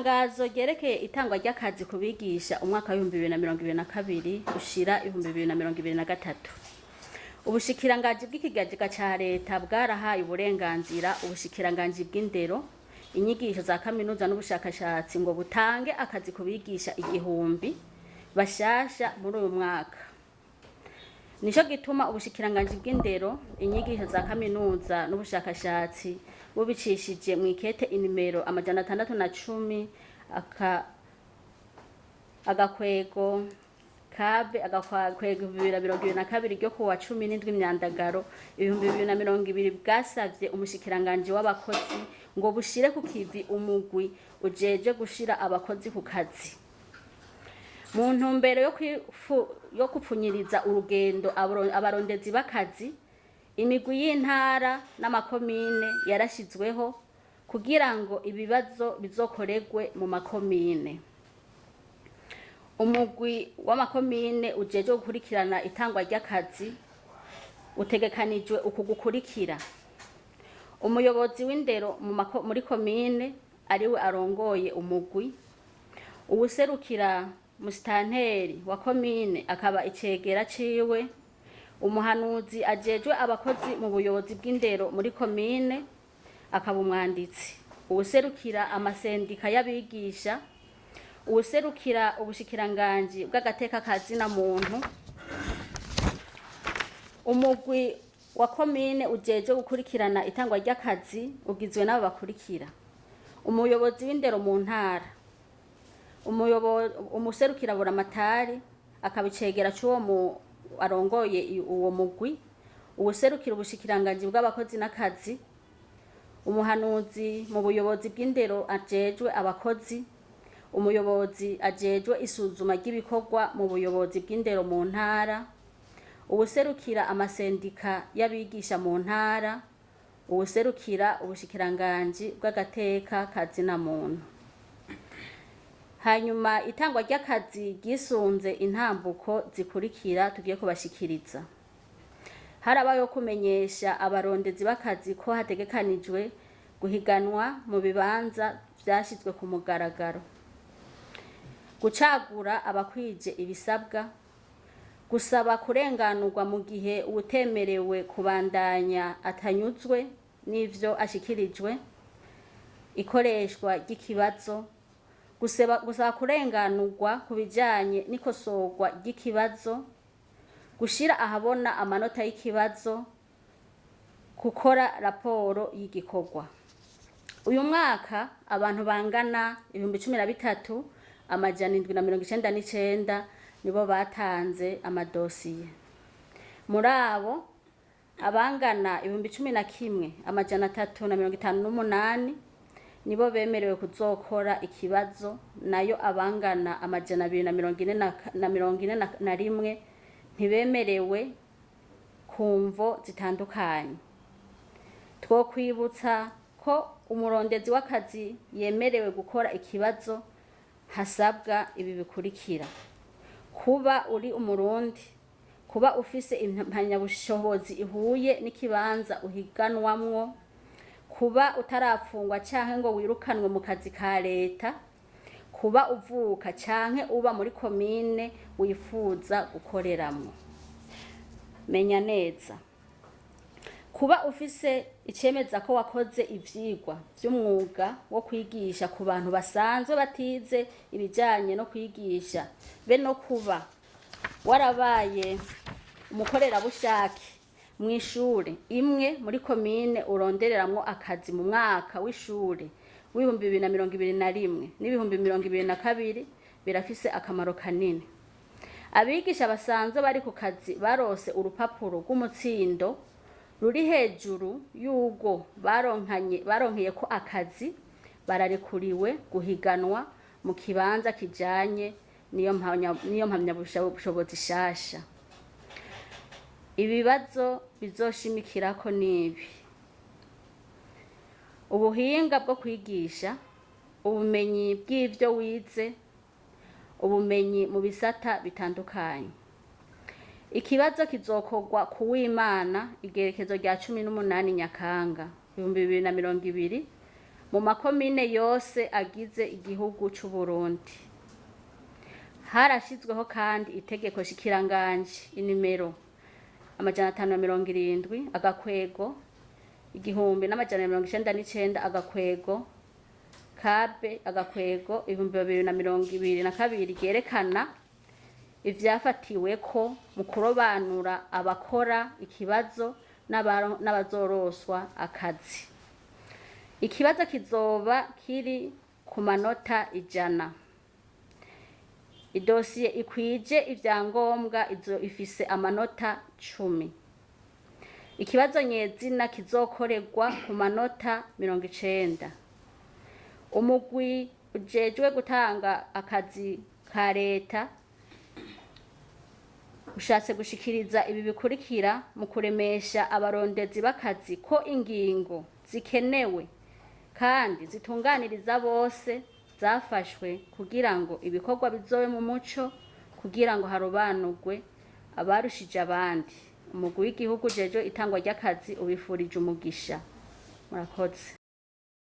Itangazo ryerekeye itangwa ry'akazi kubigisha umwaka wa 2022 ushira 2023. Ubushikiranganji bw'ikigega ca leta bwarahaye uburenganzira ubushikiranganji bw'indero, inyigisho za kaminuza n'ubushakashatsi ngo butange akazi kubigisha 1000 bashasha muri uyu mwaka. Nico gituma ubushikiranganji bw'indero, inyigisho za kaminuza n'ubushakashatsi bubicishije mw'ikete inimero 610 agakwego kabe agakwego 2022 ryo kuwa 17 myandagaro 2020 bwasavye umushikiranganji w'abakozi ngo bushire ku kivi umugwi ujeje gushira abakozi ku kazi. Mu ntumbero yo kupfunyiriza urugendo abarondezi b'akazi, imigwi y'intara n'amakomine yarashizweho kugira ngo ibibazo bizokoregwe mu makomine. Umugwi w'amakomine ujeje gukurikirana itangwa ry'akazi utegekanijwe ukugukurikira: umuyobozi w'indero muri komine ariwe arongoye umugwi, uwuserukira musitanteri wa komine akaba icegera ciwe, umuhanuzi ajejwe abakozi mu buyobozi bw'indero muri komine akaba umwanditsi, uwuserukira amasendika y'abigisha, uwuserukira ubushikiranganji bw'agateka kazi na muntu. Umugwi wa komine ujeje gukurikirana itangwa ry'akazi ugizwe n'abo bakurikira: umuyobozi w'indero mu ntara, umuserukira buramatari akaba icegera c'uwo arongoye uwo mugwi, uwuserukira ubushikiranganji bw'abakozi n'akazi, umuhanuzi mu buyobozi bw'indero ajejwe abakozi, umuyobozi ajejwe isuzuma ry'ibikorwa mu buyobozi bw'indero mu ntara, uwuserukira amasendika y'abigisha mu ntara, uwuserukira ubushikiranganji bw'agateka kazi na muntu. Hanyuma itangwa ry'akazi gisunze intambuko zikurikira tugiye kubashikiriza. Harabayo kumenyesha abarondezi b'akazi ko hategekanijwe guhiganwa mu bibanza vyashizwe ku mugaragaro, gucagura abakwije ibisabwa, gusaba kurenganurwa mu gihe utemerewe kubandanya atanyuzwe n'ivyo ashikirijwe, ikoreshwa ry'ikibazo, gusaba kurenganurwa kubijanye n'ikosorwa ry'ikibazo, gushira ahabona amanota y'ikibazo, gukora raporo y'igikorwa. Uyu mwaka abantu bangana 13,799 nibo batanze amadosiye. Muri abo abangana 11,358 nibo bemerewe kuzokora ikibazo, nayo abangana 241 ntibemerewe kumvo zitandukanye. Twokwibutsa ko umurondezi w'akazi yemerewe gukora ikibazo hasabwa ibi bikurikira: kuba uri umurundi, kuba ufise impamyabushobozi ihuye n'ikibanza uhiganwamwo, kuba utarafungwa canke ngo wirukanwe mu kazi ka leta, kuba uvuka canke uba muri komine wifuza gukoreramwo. Menya neza: kuba ufise icemeza ko wakoze ivyigwa vy'umwuga wo kwigisha ku bantu basanzwe batize ibijanye no kwigisha, be no kuba warabaye umukorerabushake mw'ishure imwe muri komine urondereramwo akazi mu mwaka w'ishure w'2021 n'2022 birafise akamaro kanini. Abigisha basanzwe bari ku kazi barose urupapuro rw'umutsindo ruri hejuru y'ubwo baronkeye ko akazi, bararekuriwe guhiganwa mu kibanza kijanye niyo mpamyabushobozi shasha. Ibibazo bizoshimikirako nibi: ubuhinga bwo kwigisha, ubumenyi bw'ivyo wize, ubumenyi mu bisata bitandukanye. Ikibazo kizokorwa ku w'Imana igerekezo rya 18 Nyakanga 2022 mu makomine yose agize igihugu c'u Burundi. Harashizweho kandi itegeko shikiranganje inimero 570 agakwego 1999 agakwego kabe agakwego 2022 ryerekana ivyafatiweko mu kurobanura abakora ikibazo n'abazoroswa akazi. Ikibazo kizoba kiri ku manota 100. Idosiye ikwije ivyangombwa izo ifise amanota 10. Ikibazo nyezina kizokorerwa ku manota 90. Umugwi ujejwe gutanga akazi ka leta ushatse gushikiriza ibi bikurikira mu kuremesha abarondezi b'akazi ko ingingo zikenewe kandi zitunganiriza bose zafashwe kugira ngo ibikorwa bizobe mu muco, kugira ngo harobanurwe abarushije abandi. Umugwi w'igihugu jeje itangwa ry'akazi ubifurije umugisha. Murakoze.